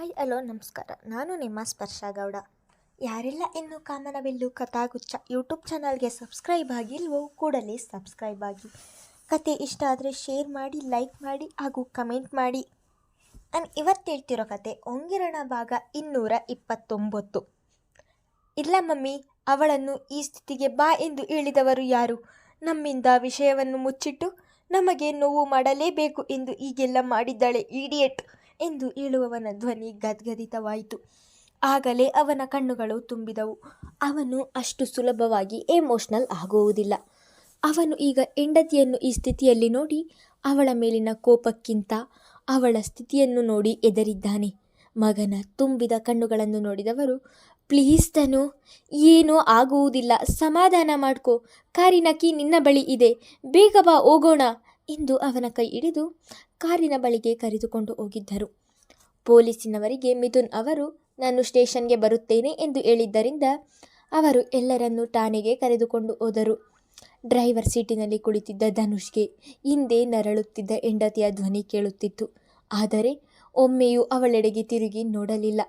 Hi hello ನಮಸ್ಕಾರ. ನಾನು ನಿಮ್ಮ ಸ್ಪರ್ಶ ಗೌಡ. ಯಾರೆಲ್ಲ ಇನ್ನೂ ಕಾಮನಬಿಲ್ಲು ಕಥಾಗುಚ್ಛ ಯೂಟ್ಯೂಬ್ ಚಾನಲ್ಗೆ ಸಬ್ಸ್ಕ್ರೈಬ್ ಆಗಿಲ್ವೋ ಕೂಡಲೇ ಸಬ್ಸ್ಕ್ರೈಬ್ ಆಗಿ. ಕತೆ ಇಷ್ಟ ಆದರೆ ಶೇರ್ ಮಾಡಿ, ಲೈಕ್ ಮಾಡಿ ಹಾಗೂ ಕಮೆಂಟ್ ಮಾಡಿ. ನಾನು ಇವತ್ತು ಹೇಳ್ತಿರೋ ಕತೆ ಒಂಗಿರಣ ಭಾಗ 229. ಇಲ್ಲ ಮಮ್ಮಿ, ಅವಳನ್ನು ಈ ಸ್ಥಿತಿಗೆ ಬಾ ಎಂದು ಹೇಳಿದವರು ಯಾರು? ನಮ್ಮಿಂದ ವಿಷಯವನ್ನು ಮುಚ್ಚಿಟ್ಟು ನಮಗೆ ನೋವು ಮಾಡಲೇಬೇಕು ಎಂದು ಹೀಗೆಲ್ಲ ಮಾಡಿದ್ದಾಳೆ ಈಡಿಯಟ್ ಎಂದು ಹೇಳುವವನ ಧ್ವನಿ ಗದ್ಗದಿತವಾಯಿತು. ಆಗಲೇ ಅವನ ಕಣ್ಣುಗಳು ತುಂಬಿದವು. ಅವನು ಅಷ್ಟು ಸುಲಭವಾಗಿ ಎಮೋಷ್ನಲ್ ಆಗುವುದಿಲ್ಲ. ಅವನು ಈಗ ಹೆಂಡತಿಯನ್ನು ಈ ಸ್ಥಿತಿಯಲ್ಲಿ ನೋಡಿ ಅವಳ ಮೇಲಿನ ಕೋಪಕ್ಕಿಂತ ಅವಳ ಸ್ಥಿತಿಯನ್ನು ನೋಡಿ ಎದರಿದ್ದಾನೆ. ಮಗನ ತುಂಬಿದ ಕಣ್ಣುಗಳನ್ನು ನೋಡಿದವರು, ಪ್ಲೀಸ್ ತನು, ಏನೂ ಆಗುವುದಿಲ್ಲ, ಸಮಾಧಾನ ಮಾಡ್ಕೋ, ಕಾರಿನ ಕೀ ನಿನ್ನ ಬಳಿ ಇದೆ, ಬೇಗ ಬಾ ಹೋಗೋಣ ಎಂದು ಅವನ ಕೈ ಹಿಡಿದು ಕಾರಿನ ಬಳಿಗೆ ಕರೆದುಕೊಂಡು ಹೋಗಿದ್ದರು. ಪೊಲೀಸಿನವರಿಗೆ ಮಿಥುನ್ ಅವರು ನಾನು ಸ್ಟೇಷನ್ಗೆ ಬರುತ್ತೇನೆ ಎಂದು ಹೇಳಿದ್ದರಿಂದ ಅವರು ಎಲ್ಲರನ್ನೂ ಠಾಣೆಗೆ ಕರೆದುಕೊಂಡು ಹೋದರು. ಡ್ರೈವರ್ ಸೀಟಿನಲ್ಲಿ ಕುಳಿತಿದ್ದ ಧನುಷ್ಗೆ ಹಿಂದೆ ನರಳುತ್ತಿದ್ದ ಹೆಂಡತಿಯ ಧ್ವನಿ ಕೇಳುತ್ತಿತ್ತು. ಆದರೆ ಒಮ್ಮೆಯೂ ಅವಳೆಡೆಗೆ ತಿರುಗಿ ನೋಡಲಿಲ್ಲ.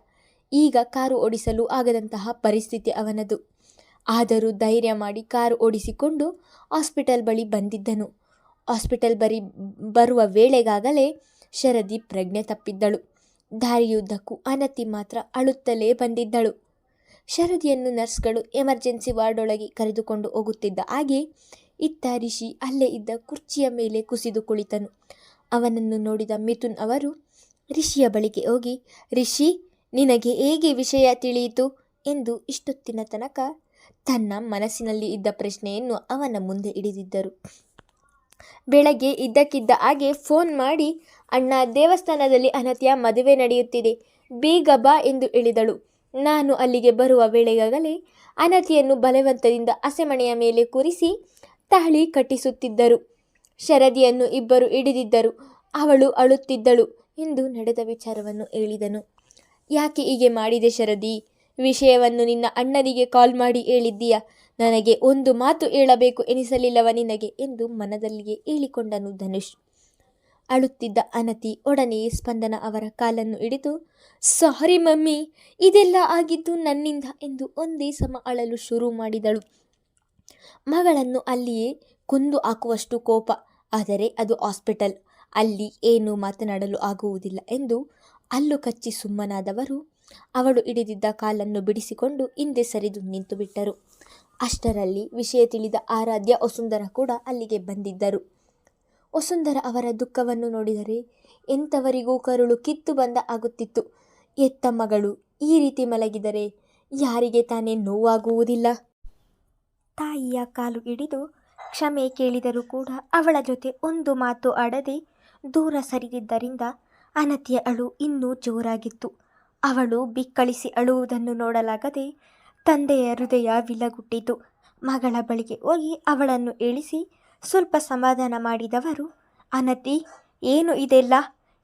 ಈಗ ಕಾರು ಓಡಿಸಲು ಆಗದಂತಹ ಪರಿಸ್ಥಿತಿ ಅವನದು. ಆದರೂ ಧೈರ್ಯ ಮಾಡಿ ಕಾರು ಓಡಿಸಿಕೊಂಡು ಹಾಸ್ಪಿಟಲ್ ಬಳಿ ಬಂದಿದ್ದನು. ಹಾಸ್ಪಿಟಲ್ ಬರುವ ವೇಳೆಗಾಗಲೇ ಶರದಿ ಪ್ರಜ್ಞೆ ತಪ್ಪಿದ್ದಳು. ದಾರಿಯುದ್ದಕ್ಕೂ ಅನತಿ ಮಾತ್ರ ಅಳುತ್ತಲೇ ಬಂದಿದ್ದಳು. ಶರದಿಯನ್ನು ನರ್ಸ್ಗಳು ಎಮರ್ಜೆನ್ಸಿ ವಾರ್ಡೊಳಗೆ ಕರೆದುಕೊಂಡು ಹೋಗುತ್ತಿದ್ದ ಹಾಗೆ ಇತ್ತ ರಿಷಿ ಅಲ್ಲೇ ಇದ್ದ ಕುರ್ಚಿಯ ಮೇಲೆ ಕುಸಿದು ಕುಳಿತನು. ಅವನನ್ನು ನೋಡಿದ ಮಿಥುನ್ ಅವರು ರಿಷಿಯ ಬಳಿಗೆ ಹೋಗಿ, ರಿಷಿ, ನಿನಗೆ ಹೇಗೆ ವಿಷಯ ತಿಳಿಯಿತು ಎಂದು ಇಷ್ಟೊತ್ತಿನ ತನಕ ತನ್ನ ಮನಸ್ಸಿನಲ್ಲಿ ಇದ್ದ ಪ್ರಶ್ನೆಯನ್ನು ಅವನ ಮುಂದೆ ಇಡಿದಿದ್ದರು. ಬೆಳಗ್ಗೆ ಇದ್ದಕ್ಕಿದ್ದ ಹಾಗೆ ಫೋನ್ ಮಾಡಿ, ಅಣ್ಣ, ದೇವಸ್ಥಾನದಲ್ಲಿ ಅನತಿಯ ಮದುವೆ ನಡೆಯುತ್ತಿದೆ, ಬೇಗ ಬಾ ಎಂದು ಹೇಳಿದಳು. ನಾನು ಅಲ್ಲಿಗೆ ಬರುವ ವೇಳೆಗಾಗಲೇ ಅನತಿಯನ್ನು ಬಲವಂತದಿಂದ ಹಸೆಮಣೆಯ ಮೇಲೆ ಕೂರಿಸಿ ತಾಳಿ ಕಟ್ಟಿಸುತ್ತಿದ್ದರು. ಶರದಿಯನ್ನು ಇಬ್ಬರು ಹಿಡಿದಿದ್ದರು. ಅವಳು ಅಳುತ್ತಿದ್ದಳು ಎಂದು ನಡೆದ ವಿಚಾರವನ್ನು ಹೇಳಿದನು. ಯಾಕೆ ಹೀಗೆ ಮಾಡಿದೆ ಶರದಿ? ವಿಷಯವನ್ನು ನಿನ್ನ ಅಣ್ಣನಿಗೆ ಕಾಲ್ ಮಾಡಿ ಹೇಳಿದ್ದೀಯಾ? ನನಗೆ ಒಂದು ಮಾತು ಹೇಳಬೇಕು ಎನಿಸಲಿಲ್ಲವ ನಿನಗೆ ಎಂದು ಮನದಲ್ಲಿಯೇ ಹೇಳಿಕೊಂಡನು ಧನುಷ್. ಅಳುತ್ತಿದ್ದ ಅನತಿ ಒಡನೆಯೇ ಸ್ಪಂದನ ಅವರ ಕಾಲನ್ನು ಹಿಡಿದು, ಸಾರಿ ಮಮ್ಮಿ, ಇದೆಲ್ಲ ಆಗಿದ್ದು ನನ್ನಿಂದ ಎಂದು ಒಂದೇ ಸಮ ಅಳಲು ಶುರು ಮಾಡಿದಳು. ಮಗಳನ್ನು ಅಲ್ಲಿಯೇ ಕೊಂದು ಹಾಕುವಷ್ಟು ಕೋಪ. ಆದರೆ ಅದು ಹಾಸ್ಪಿಟಲ್, ಅಲ್ಲಿ ಏನೂ ಮಾತನಾಡಲು ಆಗುವುದಿಲ್ಲ ಎಂದು ಹಲ್ಲು ಕಚ್ಚಿ ಸುಮ್ಮನಾದವರು ಅವಳು ಹಿಡಿದಿದ್ದ ಕಾಲನ್ನು ಬಿಡಿಸಿಕೊಂಡು ಹಿಂದೆ ಸರಿದು ನಿಂತು ಬಿಟ್ಟರು. ಅಷ್ಟರಲ್ಲಿ ವಿಷಯ ತಿಳಿದ ಆರಾಧ್ಯ, ವಸುಂಧರ ಕೂಡ ಅಲ್ಲಿಗೆ ಬಂದಿದ್ದರು. ವಸುಂಧರ ಅವರ ದುಃಖವನ್ನು ನೋಡಿದರೆ ಎಂಥವರಿಗೂ ಕರುಳು ಕಿತ್ತು ಬಂದ ಆಗುತ್ತಿತ್ತು. ಎತ್ತ ಮಗಳು ಈ ರೀತಿ ಮಲಗಿದರೆ ಯಾರಿಗೆ ತಾನೇ ನೋವಾಗುವುದಿಲ್ಲ? ತಾಯಿಯ ಕಾಲು ಹಿಡಿದು ಕ್ಷಮೆ ಕೇಳಿದರೂ ಕೂಡ ಅವಳ ಜೊತೆ ಒಂದು ಮಾತು ಆಡದೆ ದೂರ ಸರಿದಿದ್ದರಿಂದ ಅನತಿಯ ಅಳು ಇನ್ನೂ ಜೋರಾಗಿತ್ತು. ಅವಳು ಬಿಕ್ಕಳಿಸಿ ಅಳುವುದನ್ನು ನೋಡಲಾಗದೆ ತಂದೆಯ ಹೃದಯ ವಿಲಗುಟ್ಟಿತು. ಮಗಳ ಬಳಿಗೆ ಹೋಗಿ ಅವಳನ್ನು ಏಳಿಸಿ ಸ್ವಲ್ಪ ಸಮಾಧಾನ ಮಾಡಿದವರು, ಅನತಿ, ಏನು ಇದೆಲ್ಲ?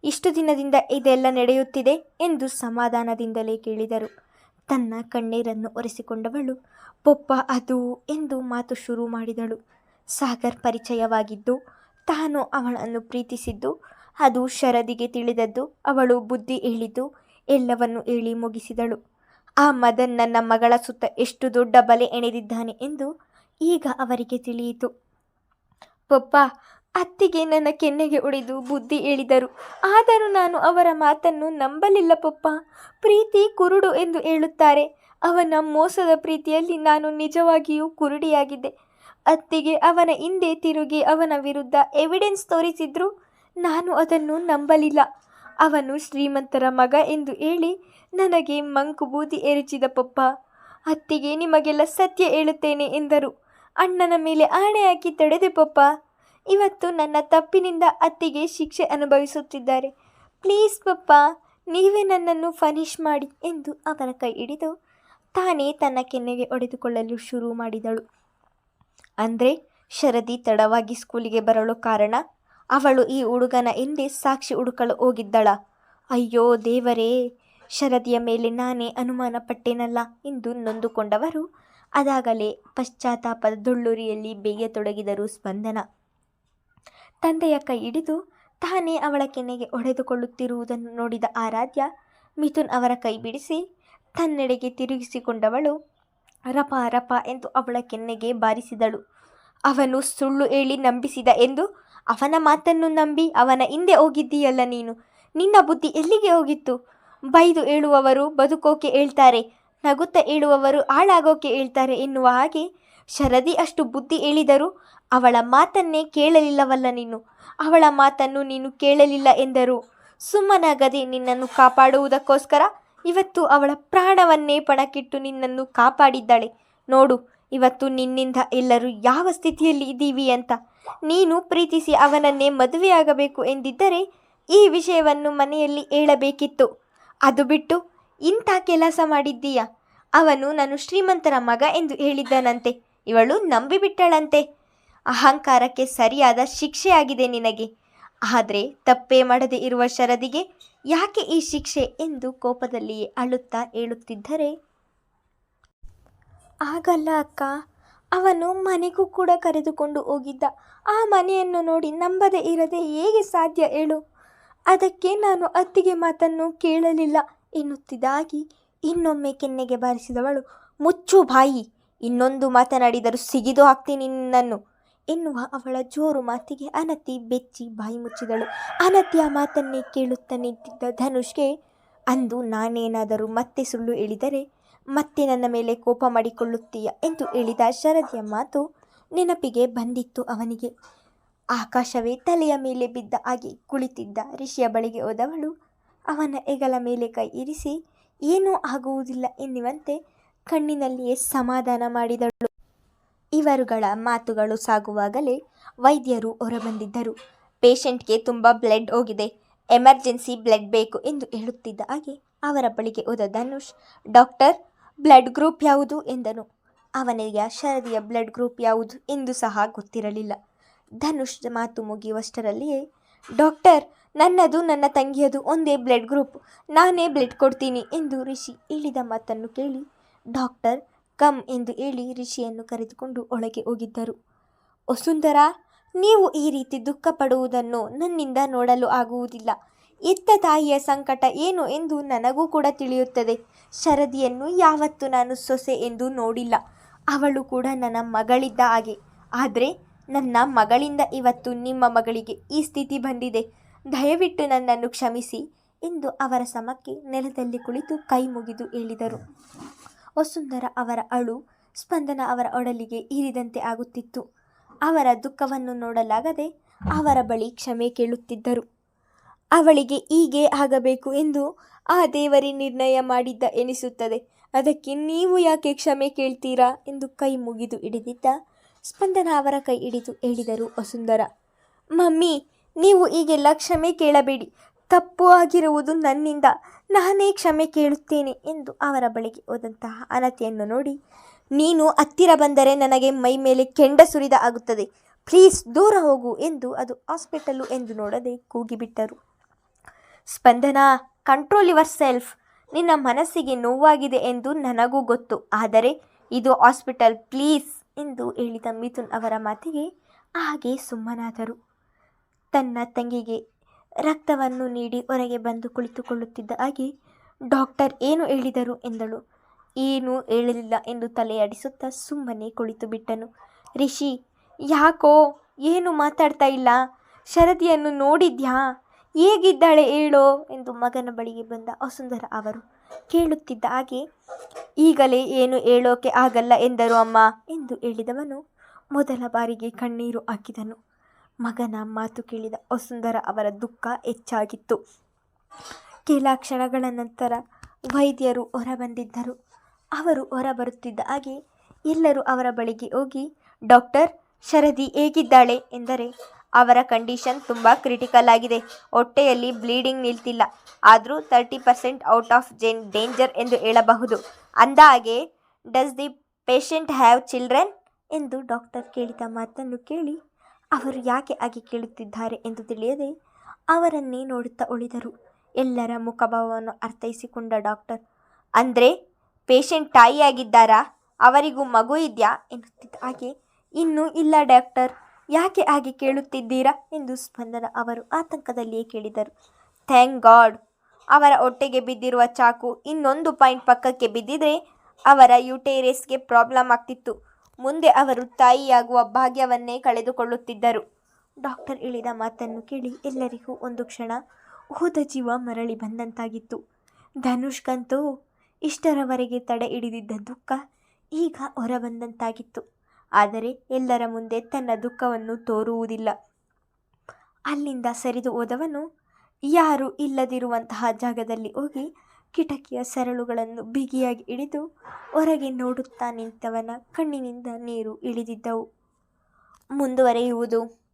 ಇಷ್ಟು ದಿನದಿಂದ ಇದೆಲ್ಲ ನಡೆಯುತ್ತಿದೆ ಎಂದು ಸಮಾಧಾನದಿಂದಲೇ ಕೇಳಿದರು. ತನ್ನ ಕಣ್ಣೀರನ್ನು ಒರೆಸಿಕೊಂಡವಳು, ಪೊಪ್ಪ ಅದು ಎಂದು ಮಾತು ಶುರು ಮಾಡಿದಳು. ಸಾಗರ್ ಪರಿಚಯವಾಗಿದ್ದು, ತಾನು ಅವಳನ್ನು ಪ್ರೀತಿಸಿದ್ದು, ಅದು ಶರದಿಗೆ ತಿಳಿದದ್ದು, ಅವಳು ಬುದ್ಧಿ ಹೇಳಿದ್ದು ಎಲ್ಲವನ್ನು ಹೇಳಿ ಮುಗಿಸಿದಳು. ಆ ಮದನ್ ನನ್ನ ಮಗಳ ಸುತ್ತ ಎಷ್ಟು ದೊಡ್ಡ ಬಲೆ ಎಣೆದಿದ್ದಾನೆ ಎಂದು ಈಗ ಅವರಿಗೆ ತಿಳಿಯಿತು. ಪಪ್ಪ, ಅತ್ತಿಗೆ ನನ್ನ ಕೆನ್ನೆಗೆ ಹೊಡೆದು ಬುದ್ಧಿ ಹೇಳಿದರು. ಆದರೂ ನಾನು ಅವರ ಮಾತನ್ನು ನಂಬಲಿಲ್ಲ ಪಪ್ಪ. ಪ್ರೀತಿ ಕುರುಡು ಎಂದು ಹೇಳುತ್ತಾರೆ. ಅವನ ಮೋಸದ ಪ್ರೀತಿಯಲ್ಲಿ ನಾನು ನಿಜವಾಗಿಯೂ ಕುರುಡಿಯಾಗಿದ್ದೆ. ಅತ್ತಿಗೆ ಅವನ ಹಿಂದೆ ತಿರುಗಿ ಅವನ ವಿರುದ್ಧ ಎವಿಡೆನ್ಸ್ ತೋರಿಸಿದ್ರು. ನಾನು ಅದನ್ನು ನಂಬಲಿಲ್ಲ. ಅವನು ಶ್ರೀಮಂತರ ಮಗ ಎಂದು ಹೇಳಿ ನನಗೆ ಮಂಕು ಬೂದಿ ಎರಚಿದ ಪಪ್ಪ. ಅತ್ತಿಗೆ ನಿಮಗೆಲ್ಲ ಸತ್ಯ ಹೇಳುತ್ತೇನೆ ಎಂದರು. ಅಣ್ಣನ ಮೇಲೆ ಆಣೆ ಹಾಕಿ ತಡೆದೆ ಪಪ್ಪ. ಇವತ್ತು ನನ್ನ ತಪ್ಪಿನಿಂದ ಅತ್ತಿಗೆ ಶಿಕ್ಷೆ ಅನುಭವಿಸುತ್ತಿದ್ದಾರೆ. ಪ್ಲೀಸ್ ಪಪ್ಪ, ನೀವೇ ನನ್ನನ್ನು ಫನಿಷ್ ಮಾಡಿ ಎಂದು ಅವನ ಕೈ ಹಿಡಿದು ತಾನೇ ತನ್ನ ಕೆನ್ನೆಗೆ ಹೊಡೆದುಕೊಳ್ಳಲು ಶುರು ಮಾಡಿದಳು. ಅಂದರೆ ಶರದಿ ತಡವಾಗಿ ಸ್ಕೂಲಿಗೆ ಬರಲು ಕಾರಣ ಅವಳು ಈ ಹುಡುಗನ ಹಿಂದೆ ಸಾಕ್ಷಿ ಹುಡುಕಲು ಹೋಗಿದ್ದಳ. ಅಯ್ಯೋ ದೇವರೇ, ಶರದಿಯ ಮೇಲೆ ನಾನೇ ಅನುಮಾನ ಪಟ್ಟೆನಲ್ಲ ಎಂದು ನೊಂದುಕೊಂಡವರು ಅದಾಗಲೇ ಪಶ್ಚಾತ್ತಾಪದ ದೊಳ್ಳುರಿಯಲ್ಲಿ ಬೇಯತೊಡಗಿದರು. ಸ್ಪಂದನ ತಂದೆಯ ಕೈ ಹಿಡಿದು ತಾನೇ ಅವಳ ಕೆನ್ನೆಗೆ ಹೊಡೆದುಕೊಳ್ಳುತ್ತಿರುವುದನ್ನು ನೋಡಿದ ಆರಾಧ್ಯ ಮಿಥುನ್ ಅವರ ಕೈ ಬಿಡಿಸಿ ತನ್ನೆಡೆಗೆ ತಿರುಗಿಸಿಕೊಂಡವಳು ರಪ ರಪ ಎಂದು ಅವಳ ಕೆನ್ನೆಗೆ ಬಾರಿಸಿದಳು. ಅವನು ಸುಳ್ಳು ಹೇಳಿ ನಂಬಿಸಿದ ಎಂದು ಅವನ ಮಾತನ್ನು ನಂಬಿ ಅವನ ಹಿಂದೆ ಹೋಗಿದ್ದೀಯಲ್ಲ ನೀನು. ನಿನ್ನ ಬುದ್ಧಿ ಎಲ್ಲಿಗೆ ಹೋಗಿತ್ತು? ಬೈದು ಹೇಳುವವರು ಬದುಕೋಕೆ ಹೇಳ್ತಾರೆ, ನಗುತ್ತಾ ಹೇಳುವವರು ಹಾಳಾಗೋಕೆ ಹೇಳ್ತಾರೆ ಎನ್ನುವ ಹಾಗೆ ಶರದಿ ಅಷ್ಟು ಬುದ್ಧಿ ಹೇಳಿದರೂ ಅವಳ ಮಾತನ್ನೇ ಕೇಳಲಿಲ್ಲವಲ್ಲ ನೀನು. ಅವಳ ಮಾತನ್ನು ನೀನು ಕೇಳಲಿಲ್ಲ ಎಂದರು ಸುಮ್ಮನಾಗದೆ ನಿನ್ನನ್ನು ಕಾಪಾಡುವುದಕ್ಕೋಸ್ಕರ ಇವತ್ತು ಅವಳ ಪ್ರಾಣವನ್ನೇ ಪಣಕ್ಕಿಟ್ಟು ನಿನ್ನನ್ನು ಕಾಪಾಡಿದ್ದಾಳೆ. ನೋಡು ಇವತ್ತು ನಿನ್ನಿಂದ ಎಲ್ಲರೂ ಯಾವ ಸ್ಥಿತಿಯಲ್ಲಿ ಇದ್ದೀವಿ ಅಂತ. ನೀನು ಪ್ರೀತಿಸಿ ಅವನನ್ನೇ ಮದುವೆಯಾಗಬೇಕು ಎಂದಿದ್ದರೆ ಈ ವಿಷಯವನ್ನು ಮನೆಯಲ್ಲಿ ಹೇಳಬೇಕಿತ್ತು. ಅದು ಬಿಟ್ಟು ಇಂಥ ಕೆಲಸ ಮಾಡಿದ್ದೀಯ. ಅವನು ನಾನು ಶ್ರೀಮಂತರ ಮಗ ಎಂದು ಹೇಳಿದ್ದನಂತೆ. ಇವಳು ನಂಬಿಬಿಟ್ಟಳಂತೆ. ಅಹಂಕಾರಕ್ಕೆ ಸರಿಯಾದ ಶಿಕ್ಷೆಯಾಗಿದೆ ನಿನಗೆ. ಆದರೆ ತಪ್ಪೇ ಮಾಡದೆ ಇರುವ ಶರದಿಗೆ ಯಾಕೆ ಈ ಶಿಕ್ಷೆ ಎಂದು ಕೋಪದಲ್ಲಿಯೇ ಅಳುತ್ತಾ ಹೇಳುತ್ತಿದ್ದರೆ, ಆಗಲ್ಲ ಅಕ್ಕ, ಅವನು ಮನೆಗೂ ಕೂಡ ಕರೆದುಕೊಂಡು ಹೋಗಿದ್ದ. ಆ ಮನೆಯನ್ನು ನೋಡಿ ನಂಬದೇ ಇರದೆ ಹೇಗೆ ಸಾಧ್ಯ ಹೇಳು? ಅದಕ್ಕೆ ನಾನು ಅತ್ತಿಗೆ ಮಾತನ್ನು ಕೇಳಲಿಲ್ಲ ಎನ್ನುತ್ತಿದ್ದಾಗಿ ಇನ್ನೊಮ್ಮೆ ಕೆನ್ನೆಗೆ ಬಾರಿಸಿದವಳು, ಮುಚ್ಚು ಬಾಯಿ, ಇನ್ನೊಂದು ಮಾತನಾಡಿದರೂ ಸಿಗಿದು ಹಾಕ್ತೀನಿ ನಿನ್ನನ್ನು ಎನ್ನುವ ಅವಳ ಜೋರು ಮಾತಿಗೆ ಅನತಿ ಬೆಚ್ಚಿ ಬಾಯಿ ಮುಚ್ಚಿದಳು. ಅನತಿಯ ಮಾತನ್ನೇ ಕೇಳುತ್ತಾ ನಿಂತಿದ್ದ ಧನುಷ್ಗೆ ಅಂದು ನಾನೇನಾದರೂ ಮತ್ತೆ ಸುಳ್ಳು ಹೇಳಿದರೆ ಮತ್ತೆ ನನ್ನ ಮೇಲೆ ಕೋಪ ಮಾಡಿಕೊಳ್ಳುತ್ತೀಯ ಎಂದು ಹೇಳಿದ ಶರದಿಯ ಮಾತು ನೆನಪಿಗೆ ಬಂದಿತ್ತು ಅವನಿಗೆ. ಆಕಾಶವೇ ತಲೆಯ ಮೇಲೆ ಬಿದ್ದ ಹಾಗೆ ಕುಳಿತಿದ್ದ ರಿಷಿಯ ಬಳಿಗೆ ಹೋದವಳು ಅವನ ಹೆಗಲ ಮೇಲೆ ಕೈ ಇರಿಸಿ ಏನೂ ಆಗುವುದಿಲ್ಲ ಎನ್ನುವಂತೆ ಕಣ್ಣಿನಲ್ಲಿಯೇ ಸಮಾಧಾನ ಮಾಡಿದಳು. ಇವರುಗಳ ಮಾತುಗಳು ಸಾಗುವಾಗಲೇ ವೈದ್ಯರು ಹೊರಬಂದಿದ್ದರು. ಪೇಷಂಟ್ಗೆ ತುಂಬ ಬ್ಲಡ್ ಹೋಗಿದೆ, ಎಮರ್ಜೆನ್ಸಿ ಬ್ಲಡ್ ಬೇಕು ಎಂದು ಹೇಳುತ್ತಿದ್ದ ಹಾಗೆ ಅವರ ಬಳಿಗೆ ಹೋದ ಧನುಷ್, ಡಾಕ್ಟರ್ ಬ್ಲಡ್ ಗ್ರೂಪ್ ಯಾವುದು ಎಂದನು. ಅವನಿಗೆ ಶರದಿಯ ಬ್ಲಡ್ ಗ್ರೂಪ್ ಯಾವುದು ಎಂದು ಸಹ ಗೊತ್ತಿರಲಿಲ್ಲ. ಧನುಷ್ ಮಾತು ಮುಗಿಯುವಷ್ಟರಲ್ಲಿಯೇ, ಡಾಕ್ಟರ್ ನನ್ನದು ನನ್ನ ತಂಗಿಯದು ಒಂದೇ ಬ್ಲಡ್ ಗ್ರೂಪ್, ನಾನೇ ಬ್ಲಡ್ ಕೊಡ್ತೀನಿ ಎಂದು ರಿಷಿ ಹೇಳಿದ ಮಾತನ್ನು ಕೇಳಿ ಡಾಕ್ಟರ್ ಕಮ್ ಎಂದು ಹೇಳಿ ರಿಷಿಯನ್ನು ಕರೆದುಕೊಂಡು ಒಳಗೆ ಹೋಗಿದ್ದರು. ವಸುಂಧರಾ, ನೀವು ಈ ರೀತಿ ದುಃಖ ಪಡುವುದನ್ನು ನನ್ನಿಂದ ನೋಡಲು ಆಗುವುದಿಲ್ಲ. ಎತ್ತ ತಾಯಿಯ ಸಂಕಟ ಏನು ಎಂದು ನನಗೂ ಕೂಡ ತಿಳಿಯುತ್ತದೆ. ಶರದಿಯನ್ನು ಯಾವತ್ತೂ ನಾನು ಸೊಸೆ ಎಂದು ನೋಡಿಲ್ಲ. ಅವಳು ಕೂಡ ನನ್ನ ಮಗಳಿದ್ದ ಹಾಗೆ. ಆದರೆ ನನ್ನ ಮಗಳಿಂದ ಇವತ್ತು ನಿಮ್ಮ ಮಗಳಿಗೆ ಈ ಸ್ಥಿತಿ ಬಂದಿದೆ. ದಯವಿಟ್ಟು ನನ್ನನ್ನು ಕ್ಷಮಿಸಿ ಎಂದು ಅವರ ಸಮಕ್ಕೆ ನೆಲದಲ್ಲಿ ಕುಳಿತು ಕೈ ಮುಗಿದು ಹೇಳಿದರು. ವಸುಂಧರ ಅವರ ಅಳು ಸ್ಪಂದನ ಅವರ ಒಡಲಿಗೆ ಇರಿದಂತೆ ಆಗುತ್ತಿತ್ತು. ಅವರ ದುಃಖವನ್ನು ನೋಡಲಾಗದೆ ಅವರ ಬಳಿ ಕ್ಷಮೆ ಕೇಳುತ್ತಿದ್ದರು. ಅವಳಿಗೆ ಹೀಗೆ ಆಗಬೇಕು ಎಂದು ಆ ದೇವರೇ ನಿರ್ಣಯ ಮಾಡಿದ್ದ ಎನಿಸುತ್ತದೆ. ಅದಕ್ಕೆ ನೀವು ಯಾಕೆ ಕ್ಷಮೆ ಕೇಳ್ತೀರಾ ಎಂದು ಕೈ ಮುಗಿದು ಹಿಡಿದಿದ್ದ ಸ್ಪಂದನ ಅವರ ಕೈ ಹಿಡಿದು ಹೇಳಿದರು ವಸುಂಧರ. ಮಮ್ಮಿ, ನೀವು ಈಗೆಲ್ಲ ಕ್ಷಮೆ ಕೇಳಬೇಡಿ. ತಪ್ಪು ಆಗಿರುವುದು ನನ್ನಿಂದ, ನಾನೇ ಕ್ಷಮೆ ಕೇಳುತ್ತೇನೆ ಎಂದು ಅವರ ಬಳಿಗೆ ಹೋದಂತಹ ಅನತಿಯನ್ನು ನೋಡಿ, ನೀನು ಹತ್ತಿರ ಬಂದರೆ ನನಗೆ ಮೈ ಮೇಲೆ ಕೆಂಡ ಸುರಿದ ಆಗುತ್ತದೆ, ಪ್ಲೀಸ್ ದೂರ ಹೋಗು ಎಂದು ಅದು ಹಾಸ್ಪಿಟಲು ಎಂದು ನೋಡದೆ ಕೂಗಿಬಿಟ್ಟರು. ಸ್ಪಂದನ, ಕಂಟ್ರೋಲ್ ಯುವರ್ ಸೆಲ್ಫ್. ನಿನ್ನ ಮನಸ್ಸಿಗೆ ನೋವಾಗಿದೆ ಎಂದು ನನಗೂ ಗೊತ್ತು, ಆದರೆ ಇದು ಹಾಸ್ಪಿಟಲ್, ಪ್ಲೀಸ್ ಎಂದು ಹೇಳಿದ ಮಿಥುನ್ ಅವರ ಮಾತಿಗೆ ಹಾಗೆ ಸುಮ್ಮನಾದರು. ತನ್ನ ತಂಗಿಗೆ ರಕ್ತವನ್ನು ನೀಡಿ ಹೊರಗೆ ಬಂದು ಕುಳಿತುಕೊಳ್ಳುತ್ತಿದ್ದ ಹಾಗೆ, ಡಾಕ್ಟರ್ ಏನು ಹೇಳಿದರು ಎಂದಳು. ಏನೂ ಹೇಳಲಿಲ್ಲ ಎಂದು ತಲೆಯಾಡಿಸುತ್ತಾ ಸುಮ್ಮನೆ ಕುಳಿತು ಬಿಟ್ಟನು. ರಿಷಿ, ಯಾಕೋ ಏನು ಮಾತಾಡ್ತಾ ಇಲ್ಲ? ಶರದಿಯನ್ನು ನೋಡಿದ್ಯಾ? ಹೇಗಿದ್ದಾಳೆ ಹೇಳೋ ಎಂದು ಮಗನ ಬಳಿಗೆ ಬಂದ ವಸುಂಧರ ಅವರು ಕೇಳುತ್ತಿದ್ದ ಹಾಗೆ, ಈಗಲೇ ಏನು ಹೇಳೋಕೆ ಆಗಲ್ಲ ಎಂದರು ಅಮ್ಮ ಎಂದು ಹೇಳಿದವನು ಮೊದಲ ಬಾರಿಗೆ ಕಣ್ಣೀರು ಹಾಕಿದನು. ಮಗನ ಮಾತು ಕೇಳಿದ ವಸುಂಧರ ಅವರ ದುಃಖ ಹೆಚ್ಚಾಗಿತ್ತು. ಕೆಲ ಕ್ಷಣಗಳ ನಂತರ ವೈದ್ಯರು ಹೊರಬಂದಿದ್ದರು. ಅವರು ಹೊರಬರುತ್ತಿದ್ದ ಹಾಗೆ ಎಲ್ಲರೂ ಅವರ ಬಳಿಗೆ ಹೋಗಿ, ಡಾಕ್ಟರ್ ಶರದಿ ಹೇಗಿದ್ದಾಳೆ ಎಂದರೆ, ಅವರ ಕಂಡೀಷನ್ ತುಂಬ ಕ್ರಿಟಿಕಲ್ ಆಗಿದೆ. ಹೊಟ್ಟೆಯಲ್ಲಿ ಬ್ಲೀಡಿಂಗ್ ನಿಲ್ತಿಲ್ಲ, ಆದರೂ 30% ಔಟ್ ಆಫ್ ಡೇಂಜರ್ ಎಂದು ಹೇಳಬಹುದು. ಅಂದಹಾಗೆ does the patient have children ಎಂದು ಡಾಕ್ಟರ್ ಕೇಳಿದ ಮಾತನ್ನು ಕೇಳಿ ಅವರು ಯಾಕೆ ಹಾಗೆ ಕೇಳುತ್ತಿದ್ದಾರೆ ಎಂದು ತಿಳಿಯದೆ ಅವರನ್ನೇ ನೋಡುತ್ತಾ ಉಳಿದರು. ಎಲ್ಲರ ಮುಖಭಾವವನ್ನು ಅರ್ಥೈಸಿಕೊಂಡ ಡಾಕ್ಟರ್, ಅಂದರೆ ಪೇಷಂಟ್ ತಾಯಿಯಾಗಿದ್ದಾರಾ? ಅವರಿಗೂ ಮಗು ಇದೆಯಾ ಎನ್ನುತ್ತಿದ್ದ ಹಾಗೆ, ಇನ್ನೂ ಇಲ್ಲ ಡಾಕ್ಟರ್, ಯಾಕೆ ಹಾಗೆ ಕೇಳುತ್ತಿದ್ದೀರಾ ಎಂದು ಸ್ಪಂದನ ಅವರು ಆತಂಕದಲ್ಲಿಯೇ ಕೇಳಿದರು. ಥ್ಯಾಂಕ್ ಗಾಡ್, ಅವರ ಹೊಟ್ಟೆಗೆ ಬಿದ್ದಿರುವ ಚಾಕು ಇನ್ನೊಂದು ಪಾಯಿಂಟ್ ಪಕ್ಕಕ್ಕೆ ಬಿದ್ದಿದ್ರೆ ಅವರ ಯುಟೇರಸ್ಗೆ ಪ್ರಾಬ್ಲಮ್ ಆಗ್ತಿತ್ತು. ಮುಂದೆ ಅವರು ತಾಯಿಯಾಗುವ ಭಾಗ್ಯವನ್ನೇ ಕಳೆದುಕೊಳ್ಳುತ್ತಿದ್ದರು. ಡಾಕ್ಟರ್ ಹೇಳಿದ ಮಾತನ್ನು ಕೇಳಿ ಎಲ್ಲರಿಗೂ ಒಂದು ಕ್ಷಣ ಹೋದ ಜೀವ ಮರಳಿ ಬಂದಂತಾಗಿತ್ತು. ಧನುಷ್ಗಂತೂ ಇಷ್ಟರವರೆಗೆ ತಡೆ ಹಿಡಿದಿದ್ದ ದುಃಖ ಈಗ ಹೊರಬಂದಂತಾಗಿತ್ತು. ಆದರೆ ಎಲ್ಲರ ಮುಂದೆ ತನ್ನ ದುಃಖವನ್ನು ತೋರುವುದಿಲ್ಲ. ಅಲ್ಲಿಂದ ಸರಿದು ಹೋದವನು ಯಾರೂ ಇಲ್ಲದಿರುವಂತಹ ಜಾಗದಲ್ಲಿ ಹೋಗಿ ಕಿಟಕಿಯ ಸರಳುಗಳನ್ನು ಬಿಗಿಯಾಗಿ ಹಿಡಿದು ಹೊರಗೆ ನೋಡುತ್ತಾ ನಿಂತವನ ಕಣ್ಣಿನಿಂದ ನೀರು ಇಳಿದಿದ್ದವು. ಮುಂದುವರೆಯುವುದು.